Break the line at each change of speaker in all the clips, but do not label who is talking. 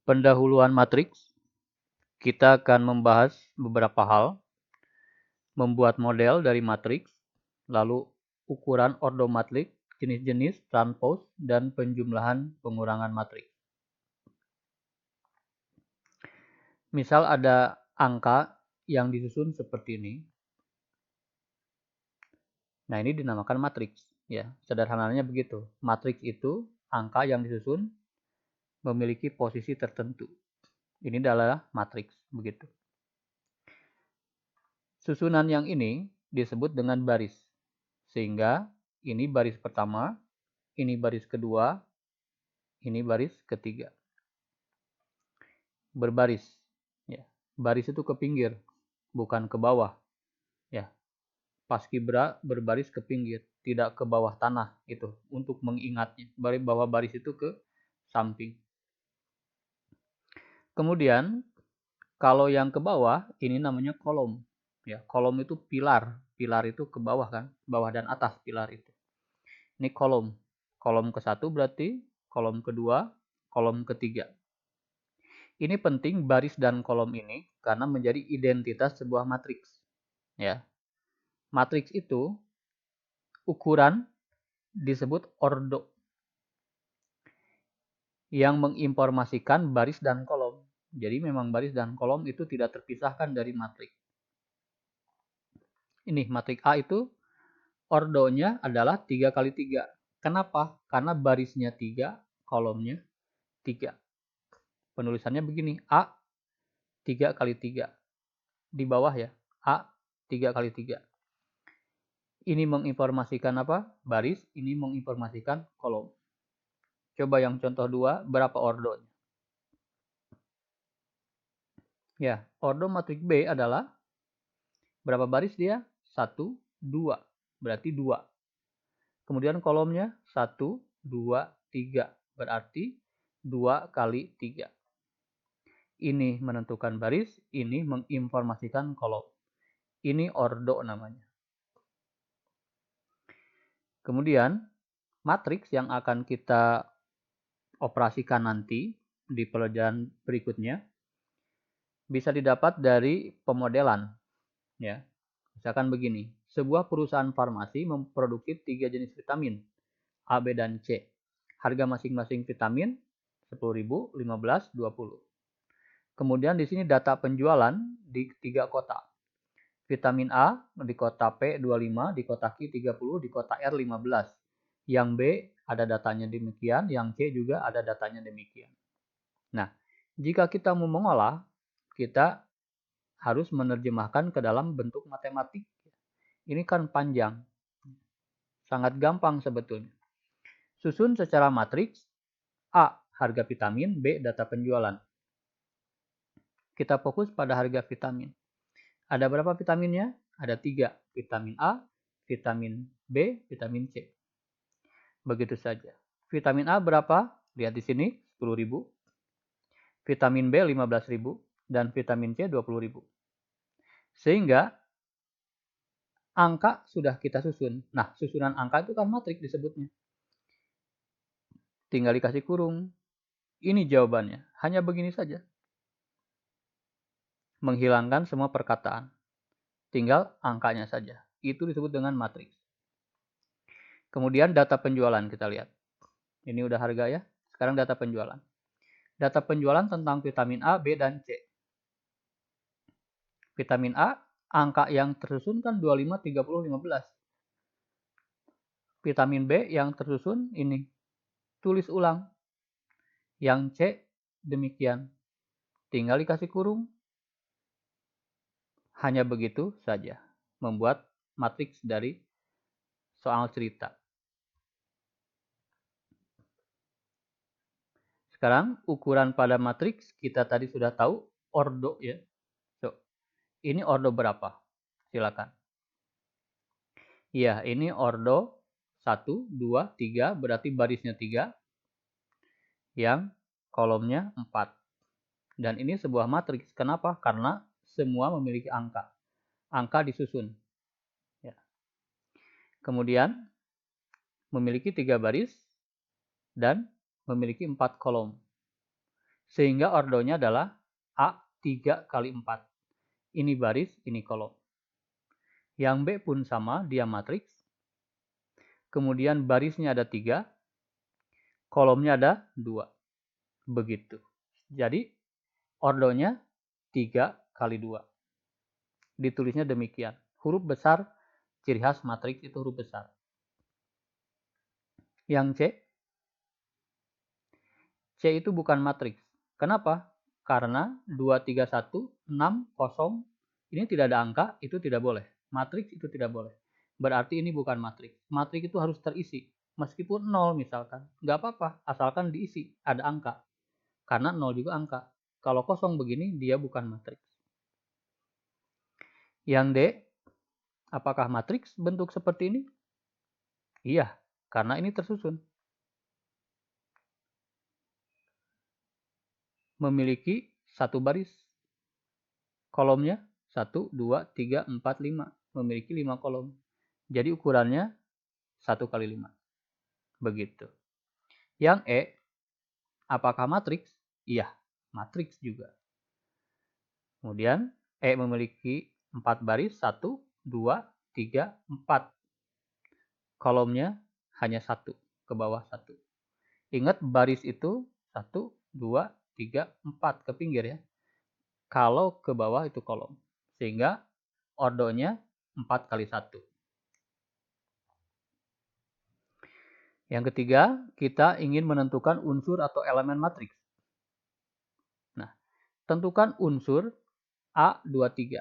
Pendahuluan matriks, kita akan membahas beberapa hal, membuat model dari matriks, lalu ukuran ordomatrik, jenis-jenis, transpose, dan penjumlahan pengurangan matriks. Misal ada angka yang disusun seperti ini. Nah, ini dinamakan matriks. Ya, sederhananya begitu. Matriks itu angka yang disusun memiliki posisi tertentu. Ini adalah matriks, begitu. Susunan yang ini disebut dengan baris. Sehingga ini baris pertama, ini baris kedua, ini baris ketiga. Berbaris. Ya. Baris itu ke pinggir, bukan ke bawah. Ya. Paskibra berbaris ke pinggir, tidak ke bawah tanah. Itu untuk mengingatnya. Bahwa baris itu ke samping. Kemudian kalau yang ke bawah ini namanya kolom. Ya, kolom itu pilar. Pilar itu ke bawah kan, bawah dan atas pilar itu. Ini kolom. Kolom ke-1 berarti kolom kedua, kolom ketiga. Ini penting baris dan kolom ini karena menjadi identitas sebuah matriks. Ya. Matriks itu ukuran disebut ordo yang menginformasikan baris dan kolom. Jadi memang baris dan kolom itu tidak terpisahkan dari matriks. Ini matriks A itu ordonya adalah 3 kali 3. Kenapa? Karena barisnya 3, kolomnya 3. Penulisannya begini, A 3 kali 3. Di bawah ya, A 3 kali 3. Ini menginformasikan apa? Baris, ini menginformasikan kolom. Coba yang contoh 2, berapa ordonya? Ya, ordo matriks B adalah berapa baris dia? 1, 2. Berarti 2. Kemudian kolomnya 1, 2, 3. Berarti 2 kali 3. Ini menentukan baris, ini menginformasikan kolom. Ini ordo namanya. Kemudian, matriks yang akan kita operasikan nanti di pelajaran berikutnya bisa didapat dari pemodelan. Ya. Misalkan begini, sebuah perusahaan farmasi memproduksi 3 jenis vitamin, A, B, dan C. Harga masing-masing vitamin 10.000, 15, 20. Kemudian di sini data penjualan di 3 kota. Vitamin A di kota P 25, di kota Q 30, di kota R 15. Yang B ada datanya demikian, yang C juga ada datanya demikian. Nah, jika kita mau mengolah, kita harus menerjemahkan ke dalam bentuk matematik. Ini kan panjang. Sangat gampang sebetulnya. Susun secara matriks, A harga vitamin, B data penjualan. Kita fokus pada harga vitamin. Ada berapa vitaminnya? Ada 3. Vitamin A, vitamin B, vitamin C. Begitu saja. Vitamin A berapa? Lihat di sini, 10.000. Vitamin B 15.000 dan vitamin C 20.000. Sehingga angka sudah kita susun. Nah, susunan angka itu kan matriks disebutnya. Tinggal dikasih kurung. Ini jawabannya. Hanya begini saja. Menghilangkan semua perkataan. Tinggal angkanya saja. Itu disebut dengan matriks. Kemudian data penjualan kita lihat. Ini udah harga ya. Sekarang data penjualan. Data penjualan tentang vitamin A, B, dan C. Vitamin A, angka yang tersusun kan 25, 30, 15. Vitamin B yang tersusun ini. Tulis ulang. Yang C demikian. Tinggal dikasih kurung. Hanya begitu saja. Membuat matriks dari soal cerita. Sekarang ukuran pada matriks kita tadi sudah tahu ordo ya. So, ini ordo berapa? Silakan. Ya, ini ordo 1, 2, 3 berarti barisnya 3. Yang kolomnya 4. Dan ini sebuah matriks. Kenapa? Karena semua memiliki angka. Angka disusun. Ya. Kemudian memiliki 3 baris dan memiliki 4 kolom. Sehingga ordonya adalah A 3 kali 4. Ini baris, ini kolom. Yang B pun sama, dia matriks. Kemudian barisnya ada 3, kolomnya ada 2. Begitu. Jadi ordonya 3 kali 2. Ditulisnya demikian. Huruf besar, ciri khas matriks itu huruf besar. Yang C itu bukan matriks. Kenapa? Karena 2, 3, 1, 6, 0, ini tidak ada angka, itu tidak boleh. Matriks itu tidak boleh. Berarti ini bukan matriks. Matriks itu harus terisi. Meskipun 0 misalkan, nggak apa-apa, asalkan diisi, ada angka. Karena 0 juga angka. Kalau kosong begini, dia bukan matriks. Yang D, apakah matriks bentuk seperti ini? Iya, karena ini tersusun. Memiliki satu baris. Kolomnya 1, 2, 3, 4, 5. Memiliki 5 kolom. Jadi ukurannya 1 kali 5. Begitu. Yang E, apakah matriks? Iya, matriks juga. Kemudian E memiliki 4 baris. 1, 2, 3, 4. Kolomnya hanya 1. Ke bawah 1. Ingat baris itu 1, 2, 3, 4 ke pinggir ya. Kalau ke bawah itu kolom. Sehingga ordonya 4 kali 1. Yang ketiga, kita ingin menentukan unsur atau elemen matriks. Nah, tentukan unsur A23.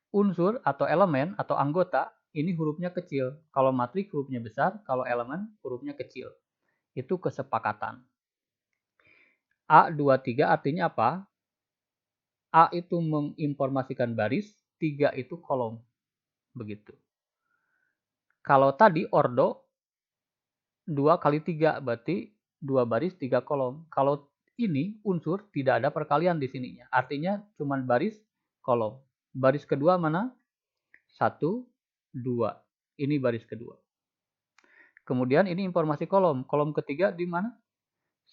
Unsur atau elemen atau anggota, ini hurufnya kecil. Kalau matriks hurufnya besar, kalau elemen hurufnya kecil. Itu kesepakatan. A23 artinya apa? A itu menginformasikan baris, 3 itu kolom. Begitu. Kalau tadi ordo, 2 kali 3, berarti 2 baris, 3 kolom. Kalau ini unsur, tidak ada perkalian di sininya. Artinya cuma baris, kolom. Baris kedua mana? 1, 2. Ini baris kedua. Kemudian ini informasi kolom. Kolom ketiga di mana?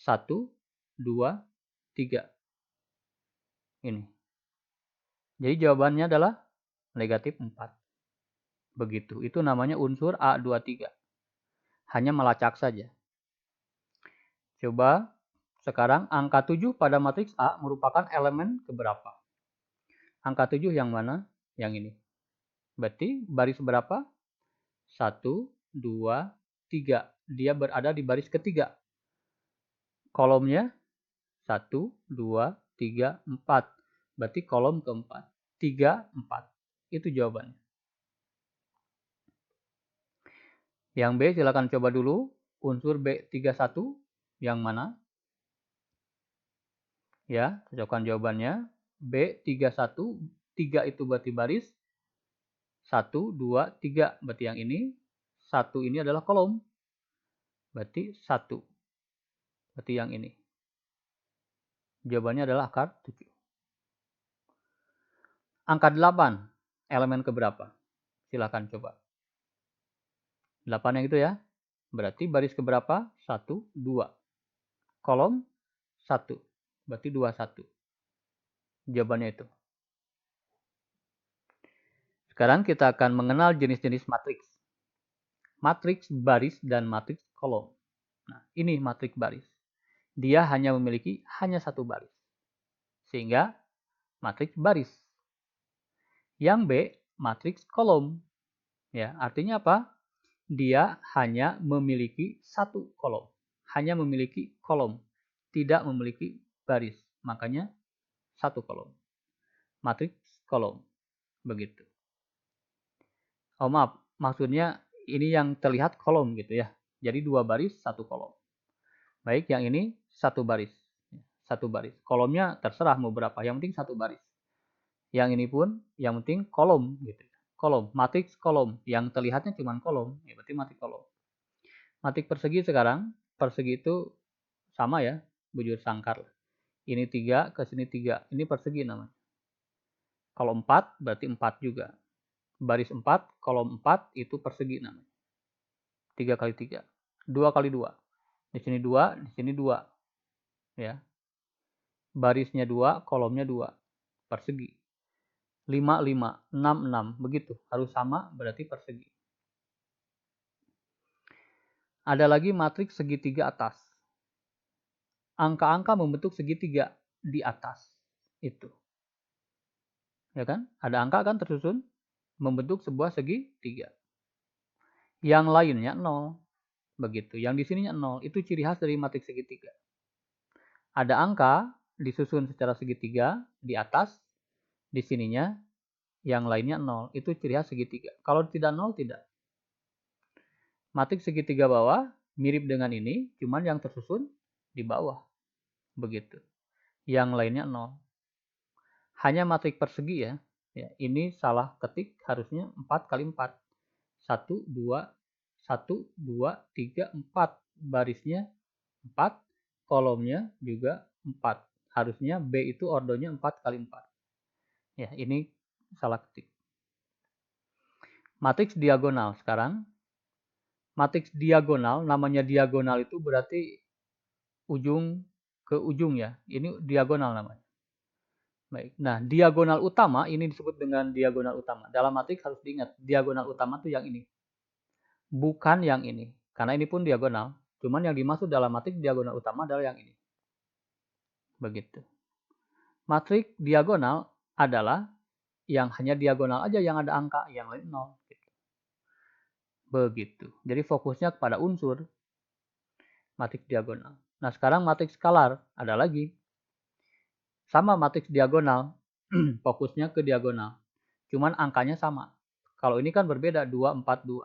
1, 2, 3. Ini. Jadi jawabannya adalah negatif 4. Begitu. Itu namanya unsur A23. Hanya melacak saja. Coba sekarang angka 7 pada matriks A merupakan elemen keberapa? Angka 7 yang mana? Yang ini. Berarti baris berapa? 1, 2, 3. Dia berada di baris ketiga. Kolomnya 1, 2, 3, 4. Berarti kolom keempat. 3, 4. Itu jawabannya. Yang B silakan coba dulu. Unsur B31 yang mana? Ya, cocokkan jawabannya. B31, 3 itu berarti baris. 1, 2, 3 berarti yang ini. 1 ini adalah kolom. Berarti 1. Berarti yang ini. Jawabannya adalah akar 7. Angka 8, elemen keberapa? Silakan coba. 8 yang itu ya. Berarti baris keberapa? 1, 2. Kolom 1. Berarti 2, 1. Jawabannya itu. Sekarang kita akan mengenal jenis-jenis matriks. Matriks baris dan matriks kolom. Nah, ini matriks baris. Dia hanya memiliki satu baris. Sehingga matriks baris. Yang B, matriks kolom. Ya, artinya apa? Dia hanya memiliki satu kolom. Hanya memiliki kolom. Tidak memiliki baris. Makanya satu kolom. Matriks kolom. Begitu. Oh maaf, maksudnya ini yang terlihat kolom gitu ya. Jadi 2 baris, 1 kolom. Baik, yang ini 1 baris. 1 baris. Kolomnya terserah mau berapa. Yang penting 1 baris. Yang ini pun yang penting kolom gitu. Kolom, matriks kolom. Yang terlihatnya cuma kolom, ya berarti matriks kolom. Matriks persegi sekarang, persegi itu sama ya, bujur sangkar. Ini 3, ke sini 3. Ini persegi namanya. Kalau 4 berarti 4 juga. Baris 4, kolom 4 itu persegi namanya. 3 kali 3. 2 kali 2. Di sini 2, di sini 2. ya. Barisnya 2, kolomnya 2. Persegi. 5, 5, 6, 6. Begitu. Harus sama, berarti persegi. Ada lagi matriks segitiga atas. Angka-angka membentuk segitiga di atas. Itu. Ya kan? Ada angka kan tersusun membentuk sebuah segitiga. Yang lainnya 0. Begitu. Yang di sininya 0. Itu ciri khas dari matriks segitiga. Ada angka disusun secara segitiga di atas, di sininya yang lainnya 0. Itu ciri khas segitiga. Kalau tidak 0, tidak. Matriks segitiga bawah mirip dengan ini, cuman yang tersusun di bawah. Begitu. Yang lainnya 0. Hanya matriks persegi ya. Ini salah ketik, harusnya 4 kali 4. 1, 2, 1, 2, 3, 4. Barisnya 4, kolomnya juga 4. Harusnya B itu ordonya 4 kali 4. Ya, ini salah ketik. Matriks diagonal sekarang. Matriks diagonal, namanya diagonal itu berarti ujung ke ujung ya. Ini diagonal namanya. Baik. Nah, diagonal utama ini disebut dengan diagonal utama. Dalam matriks harus diingat, diagonal utama itu yang ini. Bukan yang ini. Karena ini pun diagonal. Cuman yang dimaksud dalam matriks diagonal utama adalah yang ini. Begitu. Matriks diagonal adalah yang hanya diagonal aja yang ada angka, yang lain 0. Begitu. Jadi fokusnya kepada unsur matriks diagonal. Nah, sekarang matriks skalar ada lagi. Sama matriks diagonal, fokusnya ke diagonal. Cuman angkanya sama. Kalau ini kan berbeda, 2, 4, 2.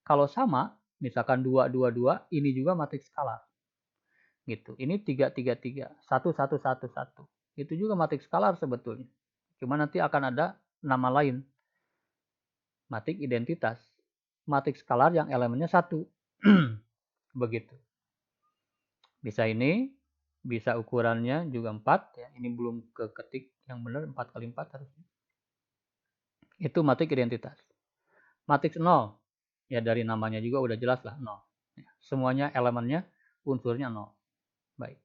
Kalau sama, misalkan 2, 2, 2, ini juga matriks skalar. Gitu. Ini 3, 3, 3. 1, 1, 1, 1. Itu juga matriks skalar sebetulnya. Cuma nanti akan ada nama lain. Matriks identitas. Matriks skalar yang elemennya 1. Begitu. Bisa ini, bisa ukurannya juga 4. Ya. Ini belum keketik yang benar, 4 kali 4 harusnya. Itu matriks identitas. Matriks 0. Ya dari namanya juga udah jelas lah 0. Ya. Semuanya elemennya, unsurnya 0. Baik.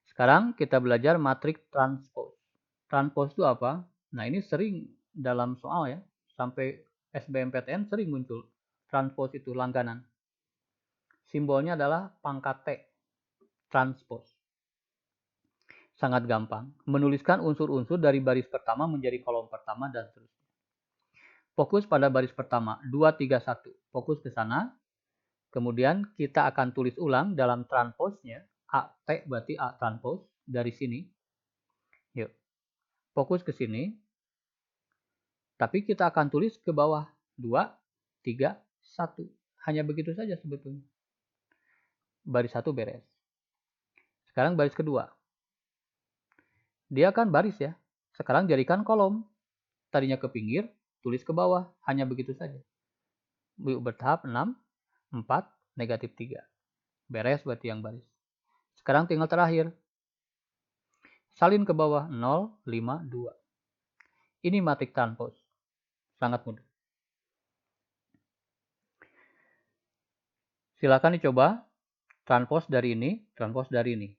Sekarang kita belajar matriks transpose. Transpose itu apa? Nah ini sering dalam soal ya. Sampai SBMPTN sering muncul. Transpose itu langganan. Simbolnya adalah pangkat T. Transpose. Sangat gampang. Menuliskan unsur-unsur dari baris pertama menjadi kolom pertama dan seterusnya. Fokus pada baris pertama. 2, 3, 1. Fokus ke sana. Kemudian kita akan tulis ulang dalam transpose-nya. AT berarti A transpose. Dari sini. Yuk. Fokus ke sini. Tapi kita akan tulis ke bawah. 2, 3, 1. Hanya begitu saja sebetulnya. Baris 1 beres. Sekarang baris kedua. Dia kan baris ya. Sekarang jadikan kolom. Tadinya ke pinggir, tulis ke bawah. Hanya begitu saja. Bertahap 6, 4, negatif 3. Beres berarti yang baris. Sekarang tinggal terakhir. Salin ke bawah 0, 5, 2. Ini matriks transpose. Sangat mudah. Silakan dicoba transpose dari ini, transpose dari ini.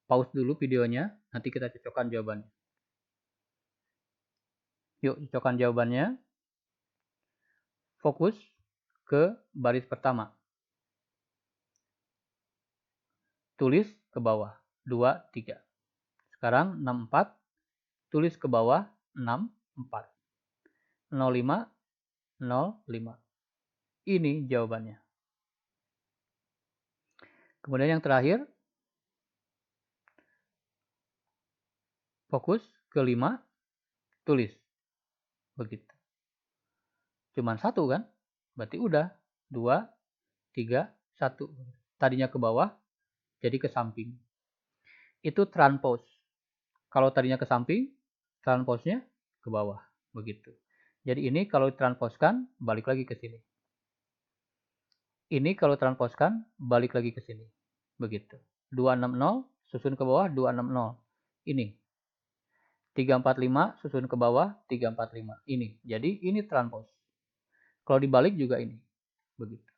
Pause dulu videonya, nanti kita cocokkan jawabannya. Yuk, cocokkan jawabannya. Fokus ke baris pertama. Tulis ke bawah, 2, 3. Sekarang 6, 4. Tulis ke bawah, 6, 4. 0, 5, 0, 5. Ini jawabannya. Kemudian yang terakhir, fokus ke 5, tulis. Begitu. Cuman 1 kan? Berarti udah. 2, 3, 1. Tadinya ke bawah, jadi ke samping. Itu transpose. Kalau tadinya ke samping, transpose-nya ke bawah. Begitu. Jadi ini kalau transposkan, balik lagi ke sini. Ini kalau transposkan, balik lagi ke sini. Begitu. 260, susun ke bawah, 260. Ini. 345, susun ke bawah, 345. Ini. Jadi ini transpose. Kalau dibalik juga ini. Begitu.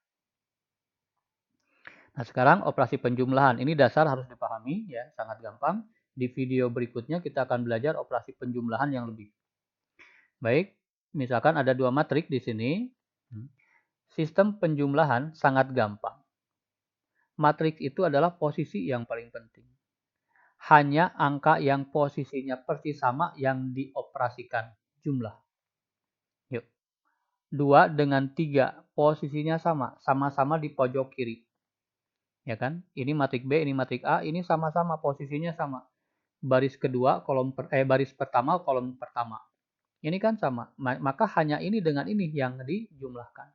Nah, sekarang operasi penjumlahan. Ini dasar harus dipahami ya, sangat gampang. Di video berikutnya kita akan belajar operasi penjumlahan yang lebih. Baik, misalkan ada dua matrik di sini. Sistem penjumlahan sangat gampang. Matriks itu adalah posisi yang paling penting. Hanya angka yang posisinya persis sama yang dioperasikan jumlah. Yuk. 2 dengan 3 posisinya sama, sama-sama di pojok kiri. Ya kan? Ini matrik B, ini matrik A, ini sama-sama posisinya sama. Baris kedua baris pertama kolom pertama. Ini kan sama. Maka hanya ini dengan ini yang dijumlahkan.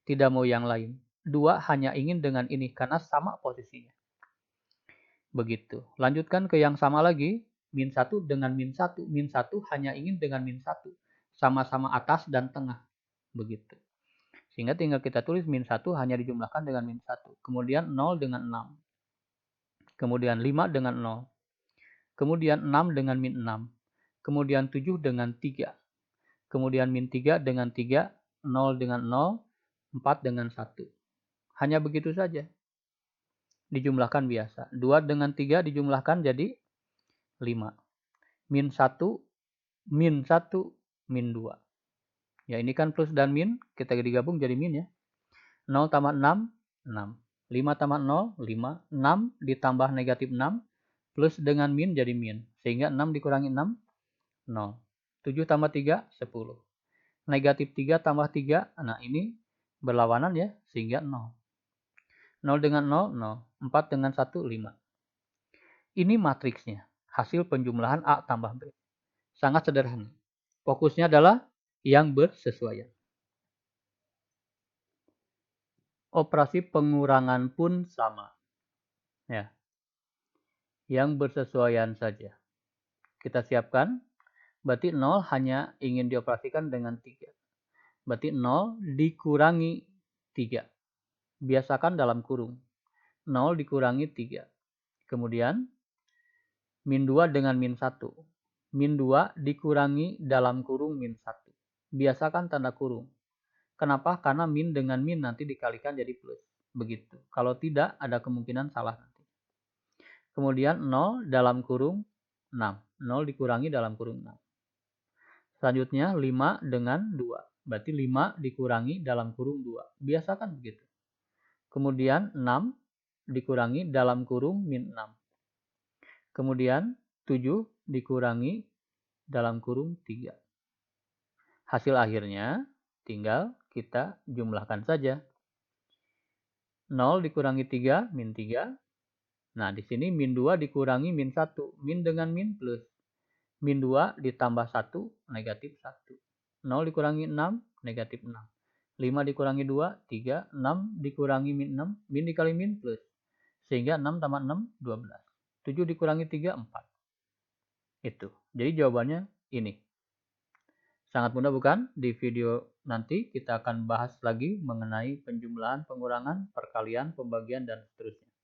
Tidak mau yang lain. 2 hanya ingin dengan ini karena sama posisinya. Begitu. Lanjutkan ke yang sama lagi. Min 1 dengan min 1. Min 1 hanya ingin dengan min 1. Sama-sama atas dan tengah. Begitu. Sehingga tinggal kita tulis min 1 hanya dijumlahkan dengan min 1. Kemudian 0 dengan 6. Kemudian 5 dengan 0. Kemudian 6 dengan min 6. Kemudian 7 dengan 3. Kemudian min 3 dengan 3. 0 dengan 0. 4 dengan 1. Hanya begitu saja. Dijumlahkan biasa. 2 dengan 3 dijumlahkan jadi 5. Min 1, min 1, min 2. Ya ini kan plus dan min, kita digabung jadi min ya. 0 tambah 6, 6. 5 tambah 0, 5. 6 ditambah negatif 6, plus dengan min jadi min. Sehingga 6 dikurangi 6, 0. 7 tambah 3, 10. Negatif 3 tambah 3, nah ini berlawanan ya, sehingga 0. 0 dengan 0, 0. 4 dengan 1, 5. Ini matriksnya, hasil penjumlahan A tambah B. Sangat sederhana. Fokusnya adalah yang bersesuaian. Operasi pengurangan pun sama. Ya. Yang bersesuaian saja. Kita siapkan. Berarti 0 hanya ingin dioperasikan dengan 3. Berarti 0 dikurangi 3. Biasakan dalam kurung. 0 dikurangi 3. Kemudian min 2 dengan min 1. Min 2 dikurangi dalam kurung min 1. Biasakan tanda kurung. Kenapa? Karena min dengan min nanti dikalikan jadi plus. Begitu. Kalau tidak, ada kemungkinan salah nanti. Kemudian 0 dalam kurung 6. 0 dikurangi dalam kurung 6. Selanjutnya 5 dengan 2. Berarti 5 dikurangi dalam kurung 2. Biasakan begitu. Kemudian 6 dikurangi dalam kurung min 6. Kemudian 7 dikurangi dalam kurung 3. Hasil akhirnya tinggal kita jumlahkan saja. 0 dikurangi 3, min 3. Nah, di sini min 2 dikurangi min 1. Min dengan min plus. Min 2 ditambah 1, negatif 1. 0 dikurangi 6, negatif 6. 5 dikurangi 2, 3. 6 dikurangi min 6, min dikali min plus. Sehingga 6 tambah 6, 12. 7 dikurangi 3, 4. Itu. Jadi jawabannya ini. Sangat mudah bukan? Di video nanti kita akan bahas lagi mengenai penjumlahan, pengurangan, perkalian, pembagian, dan seterusnya.